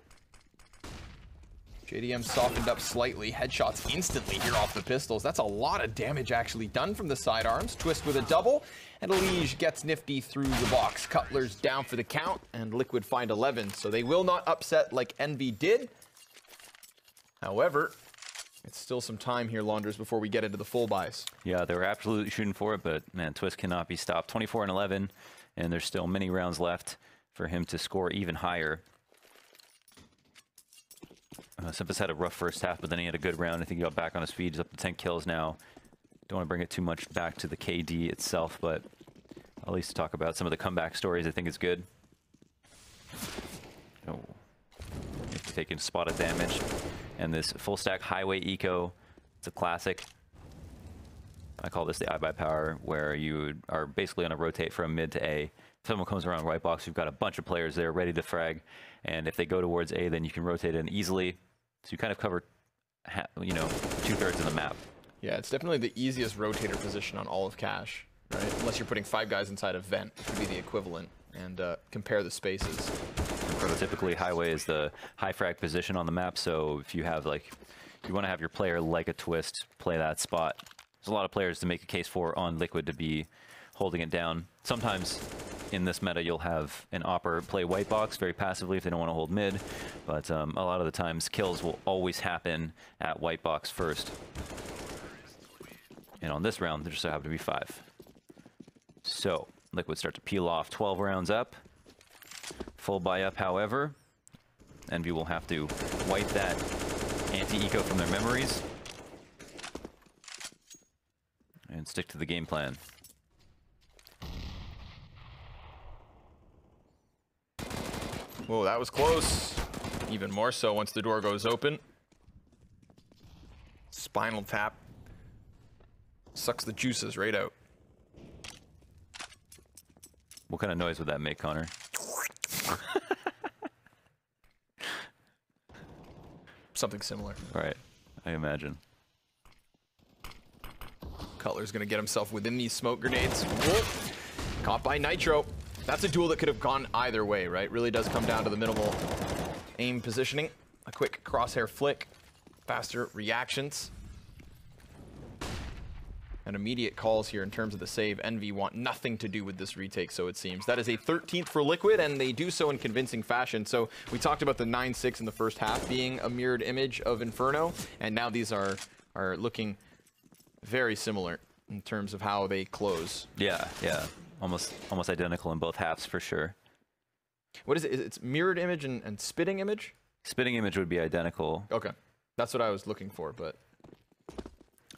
JDM softened up slightly. Headshots instantly here off the pistols. That's a lot of damage actually done from the sidearms. Twist with a double, and Elige gets Nifty through the box. Cutler's down for the count, and Liquid find 11. So they will not upset like Envy did. However, it's still some time here, Launders, before we get into the full buys. Yeah, they were absolutely shooting for it, but man, Twist cannot be stopped. 24-11, and there's still many rounds left for him to score even higher. Semphis had a rough first half, but then he had a good round. I think he got back on his feet. He's up to 10 kills now. Don't want to bring it too much back to the KD itself, but at least to talk about some of the comeback stories, I think is good. Oh, taking spotted damage. And this full stack highway eco, it's a classic. I call this the iBuy power, where you are basically on a rotate from mid to A. If someone comes around right box, you've got a bunch of players there ready to frag. And if they go towards A, then you can rotate in easily So you kind of cover, you know, 2/3 of the map. Yeah, it's definitely the easiest rotator position on all of Cache, right? Unless you're putting 5 guys inside a vent, which would be the equivalent, and compare the spaces. Typically, highway is the high frag position on the map, so if you have, like, you want to have your player like a twist play that spot. There's a lot of players to make a case for on Liquid to be holding it down. Sometimes in this meta, you'll have an opper play white box very passively if they don't want to hold mid, but a lot of the times kills will always happen at white box first. And on this round, there just happen to be 5. So Liquid start to peel off 12 rounds up. Full buy up, however. EnVy will have to wipe that anti-eco from their memories and stick to the game plan. Whoa, that was close. Even more so once the door goes open. Spinal tap. Sucks the juices right out. What kind of noise would that make, Connor? Something similar. Right, I imagine. Cutler's gonna get himself within these smoke grenades. Whoa. Caught by Nitro. That's a duel that could have gone either way, right? Really does come down to the minimal aim positioning. A quick crosshair flick. Faster reactions. And immediate calls here in terms of the save. EnVy want nothing to do with this retake, so it seems. That is a 13th for Liquid, and they do so in convincing fashion. So we talked about the 9-6 in the first half being a mirrored image of Inferno, and now these are looking very similar in terms of how they close. Yeah, yeah. Almost identical in both halves for sure. What is it? It's mirrored image and spitting image? Spitting image would be identical. Okay. That's what I was looking for, but...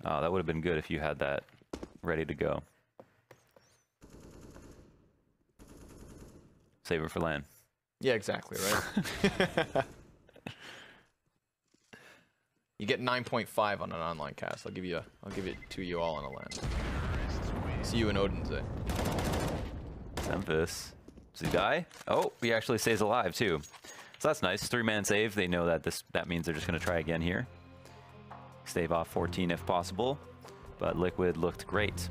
That would have been good if you had that ready to go. Save it for LAN. Yeah, exactly, right? You get 9.5 on an online cast. I'll give it to you all on a LAN. See you in Odense. Tempest. Does he die? Oh, he actually stays alive too. So that's nice. 3-man save. They know that that means they're just going to try again here. Stave off 14 if possible, but Liquid looked great.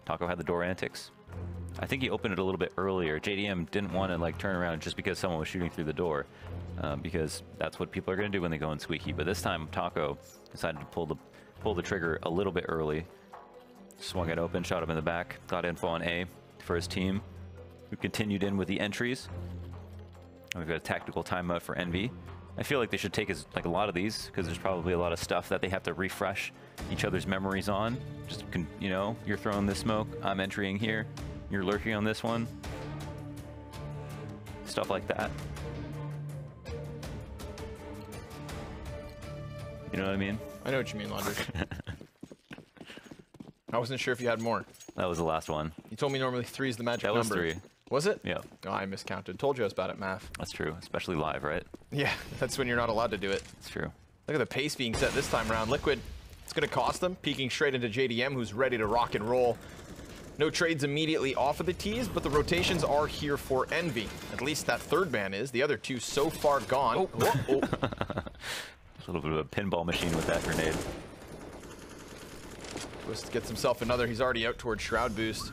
Taco had the door antics. I think he opened it a little bit earlier. JDM didn't want to like turn around just because someone was shooting through the door, because that's what people are going to do when they go in squeaky. But this time Taco decided to pull the trigger a little bit early. Swung it open, shot him in the back, got info on A for his team, who continued in with the entries. And we've got a tactical timeout for EnVy. I feel like they should take a lot of these, because there's probably a lot of stuff that they have to refresh each other's memories on. Just, you know, you're throwing this smoke, I'm entering here, you're lurking on this one. Stuff like that. You know what I mean? I know what you mean, Laundry. I wasn't sure if you had more. That was the last one. You told me normally 3 is the magic That number. was 3. Was it? Yeah. Oh, I miscounted. Told you I was bad at math. That's true, especially live, right? Yeah, that's when you're not allowed to do it. It's true. Look at the pace being set this time around. Liquid, it's going to cost them. Peeking straight into JDM, who's ready to rock and roll. No trades immediately off of the tees, but the rotations are here for EnVy. At least that 3rd man is. The other 2 so far gone. Oh, oh, oh. A little bit of a pinball machine with that grenade. Twist gets himself another. He's already out towards Shroud Boost.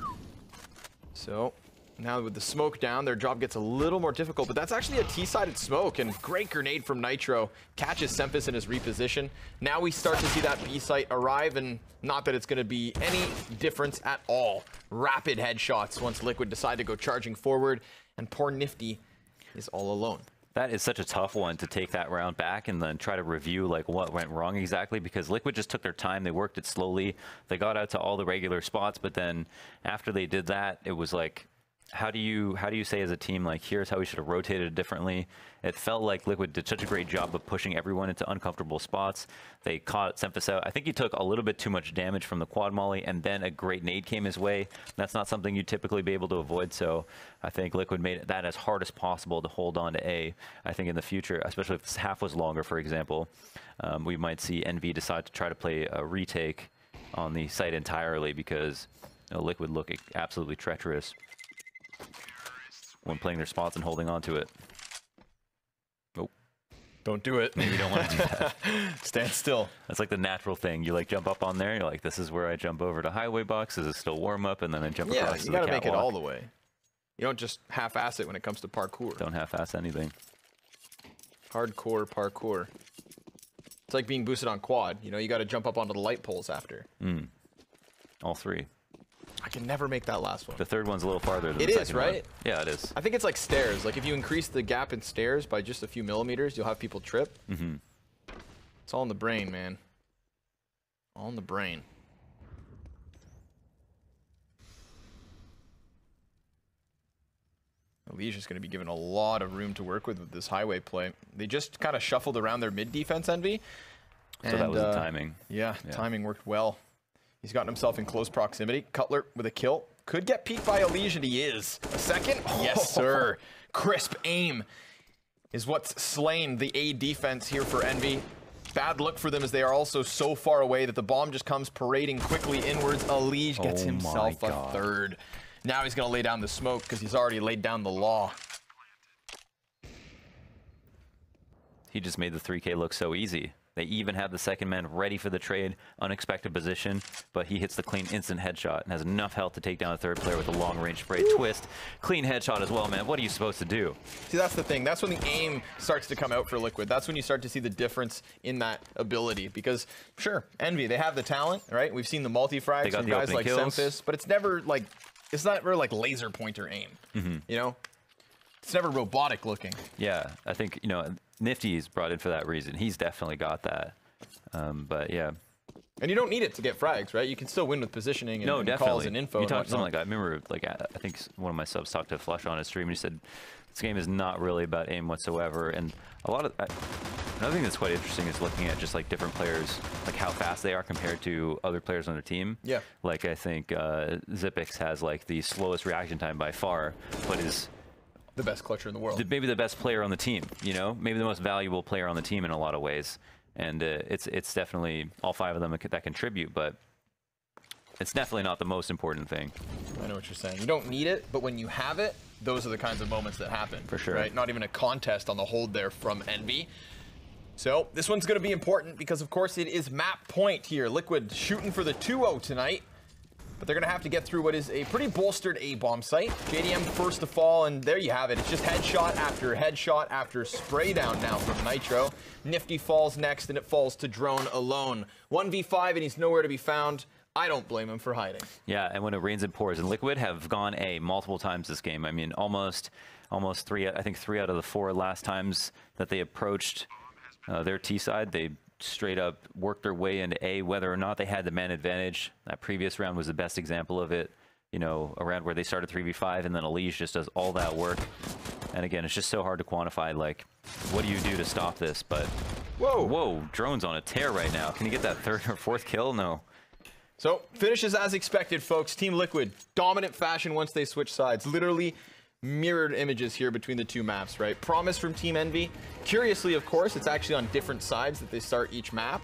So now with the smoke down, their job gets a little more difficult, but that's actually a T-sided smoke, and great grenade from Nitro. Catches Sempus in his reposition. Now we start to see that B site arrive, and not that it's going to be any difference at all. Rapid headshots once Liquid decide to go charging forward, and poor Nifty is all alone. That is such a tough one to take that round back and then try to review like what went wrong exactly, because Liquid just took their time. They worked it slowly. They got out to all the regular spots, but then after they did that, it was like, how do you say as a team, like, here's how we should have rotated it differently? It felt like Liquid did such a great job of pushing everyone into uncomfortable spots. They caught Sempus out. I think he took a little bit too much damage from the quad molly, and then a great nade came his way. That's not something you'd typically be able to avoid, so I think Liquid made that as hard as possible to hold on to A. I think in the future, especially if this half was longer, for example, we might see EnVy decide to try to play a retake on the site entirely, because Liquid look absolutely treacherous when playing their spots and holding on to it. Oh. Don't do it. You don't want to do that. Stand still. That's like the natural thing. You like jump up on there. You're like, this is where I jump over to highway box. This is still warm up, and then I jump across to the you got to catwalk. make it all the way. You don't just half-ass it when it comes to parkour. Don't half-ass anything. Hardcore parkour. It's like being boosted on quad. You know, you got to jump up onto the light poles after. All three. I can never make that last one. The third one's a little farther than It the is, second right? one. Yeah, it is. I think it's like stairs. Like if you increase the gap in stairs by just a few millimeters, you'll have people trip. It's all in the brain, man. All in the brain. Liege is going to be given a lot of room to work with this highway play. They just kind of shuffled around their mid defense, Envy. So that was the timing. Yeah, timing worked well. He's gotten himself in close proximity. Cutler with a kill. Could get peeked by Liege, and he is. A second? Yes, sir. Crisp aim is what's slain the A defense here for Envy. Bad look for them as they are also so far away that the bomb just comes parading quickly inwards. Liege gets himself a third. Now he's going to lay down the smoke because he's already laid down the law. He just made the 3K look so easy. They even have the second man ready for the trade, unexpected position, but he hits the clean instant headshot and has enough health to take down a third player with a long-range spray twist. Clean headshot as well, man. What are you supposed to do? See, that's the thing. That's when the aim starts to come out for Liquid. That's when you start to see the difference in that ability. Because, sure, Envy, they have the talent, right? We've seen the multi-frags from guys like Semphis, but it's never like, it's not very like laser pointer aim, you know? It's never robotic looking. Yeah, I think, you know, Nifty is brought in for that reason. He's definitely got that. But yeah. And you don't need it to get frags, right? You can still win with positioning and, and calls and info. You talked something like, I remember, like, I think one of my subs talked to Flush on his stream, and he said, this game is not really about aim whatsoever. And a lot of, another thing that's quite interesting is looking at just like different players, like how fast they are compared to other players on their team. Yeah. Like I think Zipix has like the slowest reaction time by far, but is the best clutcher in the world. Maybe the best player on the team, you know? Maybe the most valuable player on the team in a lot of ways. And it's definitely all five of them that contribute, but it's definitely not the most important thing. I know what you're saying. You don't need it, but when you have it, those are the kinds of moments that happen. For sure. Right? Not even a contest on the hold there from Envy. So this one's going to be important because, of course, it is map point here. Liquid shooting for the 2-0 tonight. But they're going to have to get through what is a pretty bolstered A-bomb site. JDM first to fall, and there you have it. It's just headshot after spray down now from Nitro. Nifty falls next, and it falls to Drone alone. 1v5, and he's nowhere to be found. I don't blame him for hiding. Yeah, and when it rains it pours. And Liquid have gone A multiple times this game. I mean, almost three, I think 3 out of the 4 last times that they approached their T side, they straight up worked their way into A, whether or not they had the man advantage. That previous round was the best example of it, you know, a round where they started 3v5 and then Liege just does all that work. And again, it's just so hard to quantify, like, what do you do to stop this? But, whoa, Drone's on a tear right now. Can he get that 3rd or 4th kill? No. So, finishes as expected, folks. Team Liquid, dominant fashion once they switch sides. Literally mirrored images here between the two maps, right? Promise from Team Envy. Curiously, of course, it's actually on different sides that they start each map.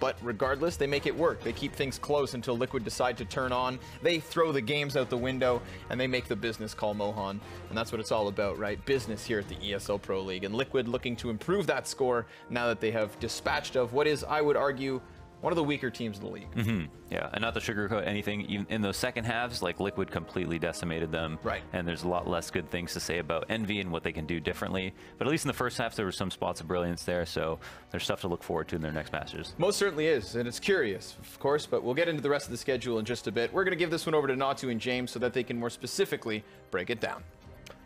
But regardless, they make it work. They keep things close until Liquid decide to turn on. They throw the games out the window, and they make the business call Mohan. And that's what it's all about, right? Business here at the ESL Pro League. And Liquid looking to improve that score now that they have dispatched of what is, I would argue, one of the weaker teams in the league. Yeah, and not to sugarcoat anything, even in those second halves, like Liquid completely decimated them. Right. And there's a lot less good things to say about Envy and what they can do differently. But at least in the first half, there were some spots of brilliance there, so there's stuff to look forward to in their next Masters. Most certainly is, and it's curious, of course, but we'll get into the rest of the schedule in just a bit. We're going to give this one over to Natu and James so that they can more specifically break it down.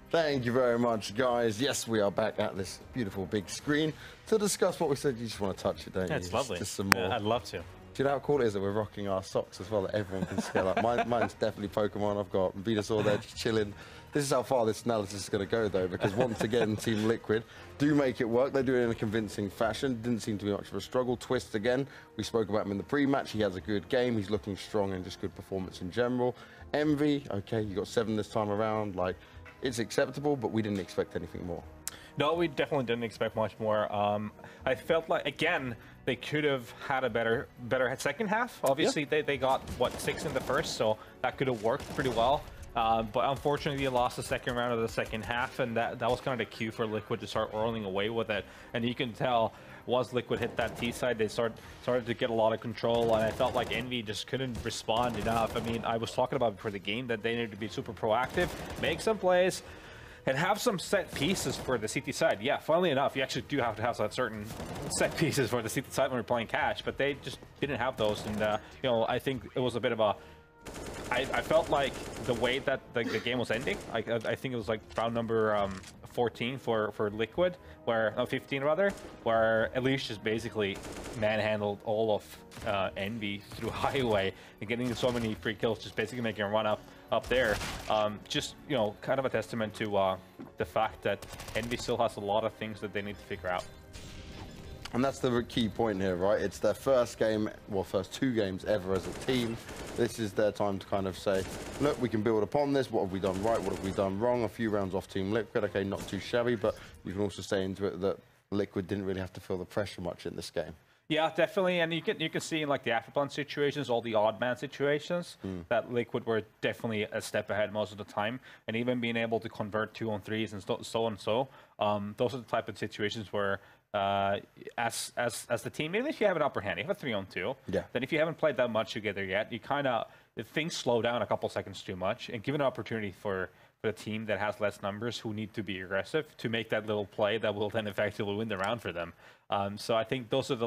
Thank you very much, guys. Yes, we are back at this beautiful big screen to discuss what we said. You just want to touch it, don't you? It's lovely. Just some more. Yeah, I'd love to. Do you know how cool it is that we're rocking our socks as well, that everyone can see? Like mine's definitely Pokemon. I've got Venusaur there just chilling. This is how far this analysis is going to go, though, because once again, Team Liquid do make it work. They do it in a convincing fashion. Didn't seem to be much of a struggle. Twist again. We spoke about him in the pre-match. He has a good game. He's looking strong and just good performance in general. Envy, okay, you got 7 this time around. Like, it's acceptable, but we didn't expect anything more. No, we definitely didn't expect much more. I felt like, again, they could have had a better second half. Obviously, they got, what, 6 in the first, so that could have worked pretty well. But unfortunately, they lost the second round of the second half, and that was kind of the cue for Liquid to start rolling away with it. And you can tell, once Liquid hit that T side, they started to get a lot of control, and I felt like Envy just couldn't respond enough. I mean, I was talking about before the game that they needed to be super proactive, make some plays, and have some set pieces for the CT side. Yeah, funnily enough, you actually do have to have some certain set pieces for the CT side when we're playing Cash, but they just didn't have those. And, you know, I think it was a bit of a... I felt like the way that the game was ending, I think it was like round number 14 for Liquid, where, no, 15 rather, where Elise just basically manhandled all of Envy through highway and getting so many free kills, just basically making a run up there. Just, you know, kind of a testament to the fact that Envy still has a lot of things that they need to figure out. And that's the key point here, right? It's their first game, well, first 2 games ever as a team. This is their time to kind of say, look, we can build upon this. What have we done right? What have we done wrong? A few rounds off Team Liquid. Okay, not too shabby, but you can also say into it that Liquid didn't really have to feel the pressure much in this game. Yeah, definitely, and you can see in like the Afterplan situations, all the odd man situations, that Liquid were definitely a step ahead most of the time, and even being able to convert 2-on-3s and so. Those are the type of situations where, as the team, even if you have an upper hand, you have a 3-on-2. Yeah. Then if you haven't played that much together yet, you kind of things slow down a couple seconds too much, and give an opportunity for the team that has less numbers, who need to be aggressive, to make that little play that will then effectively win the round for them. So I think those are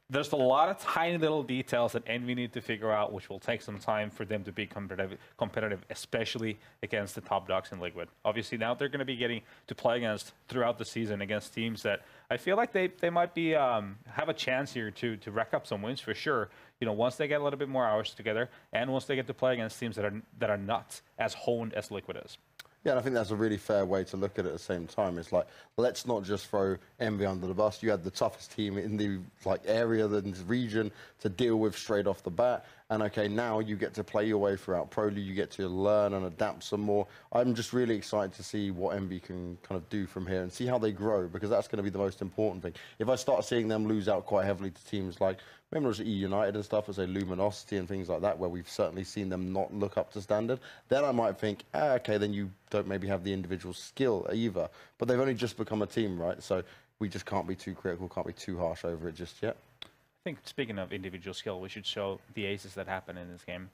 there's a lot of tiny little details that Envy need to figure out, which will take some time for them to be competitive, especially against the top dogs in Liquid. Obviously, now they're going to be getting to play against throughout the season against teams that I feel like they might be have a chance here to rack up some wins for sure. You know, once they get a little bit more hours together, and once they get to play against teams that are not as honed as Liquid is. Yeah, and I think that's a really fair way to look at it at the same time. It's like, let's not just throw Envy under the bus. You had the toughest team in the area, in this region, to deal with straight off the bat. And okay, now you get to play your way throughout Pro League. You get to learn and adapt some more. I'm just really excited to see what Envy can kind of do from here and see how they grow, because that's going to be the most important thing. If I start seeing them lose out quite heavily to teams like, remember it was E United and stuff, as a Luminosity and things like that, where we've certainly seen them not look up to standard, then I might think, okay, then you don't maybe have the individual skill either. But they've only just become a team, right? So we just can't be too critical, can't be too harsh over it just yet. I think, speaking of individual skill, we should show the aces that happen in this game.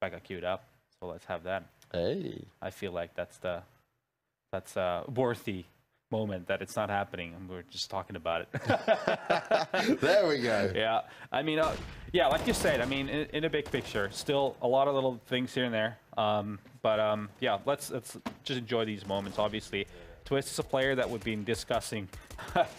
I got queued up, so let's have that. Hey. I feel like that's a worthy moment that it's not happening, and we're just talking about it. There we go. Yeah, I mean, yeah, like you said, I mean, in a big picture, still a lot of little things here and there. Yeah, let's just enjoy these moments. Obviously, Twist is a player that we've been discussing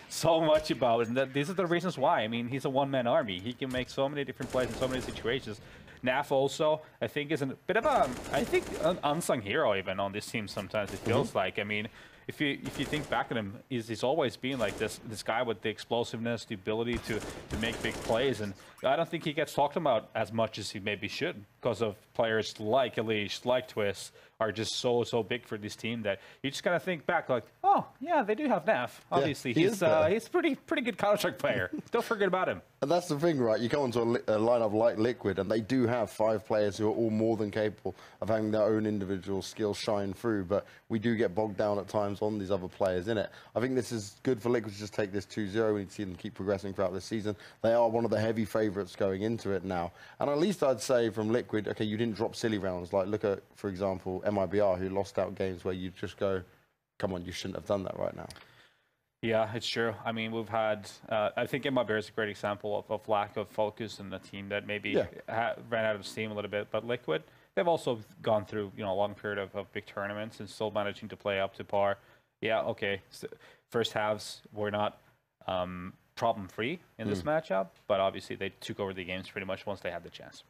so much about, and these are the reasons why. I mean, he's a one-man army. He can make so many different plays in so many situations. Naf also, I think, is a bit of an unsung hero even on this team sometimes, it feels like. I mean, if you think back at him, he's always been like this guy with the explosiveness, the ability to make big plays, and I don't think he gets talked about as much as he maybe should, because of players like Elise, like Twist, are just so big for this team that you just kind of think back like, oh yeah, they do have Naf. Obviously, yeah, he's a pretty good Counter-Strike player. Don't forget about him. And that's the thing, right? You come onto a lineup like Liquid, and they do have 5 players who are all more than capable of having their own individual skills shine through, but we do get bogged down at times on these other players in it. I think this is good for Liquid to just take this 2-0. We need to see them keep progressing throughout this season. They are one of the heavy favourites going into it now. And at least I'd say from Liquid, okay, you didn't drop silly rounds. Like, look at, for example, MIBR, who lost out games where you just go, come on, you shouldn't have done that right now. Yeah, it's true. I mean, we've had, I think MIBR is a great example of lack of focus in the team that maybe ran out of steam a little bit. But Liquid, they've also gone through, a long period of big tournaments and still managing to play up to par. Yeah, okay. So first halves were not problem-free in this matchup, but obviously they took over the games pretty much once they had the chance.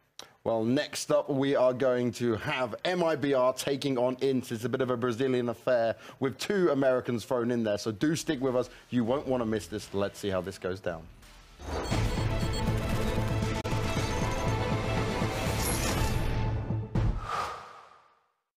Well, next up, we are going to have MIBR taking on Int. It's a bit of a Brazilian affair with 2 Americans thrown in there, so do stick with us. You won't want to miss this. Let's see how this goes down.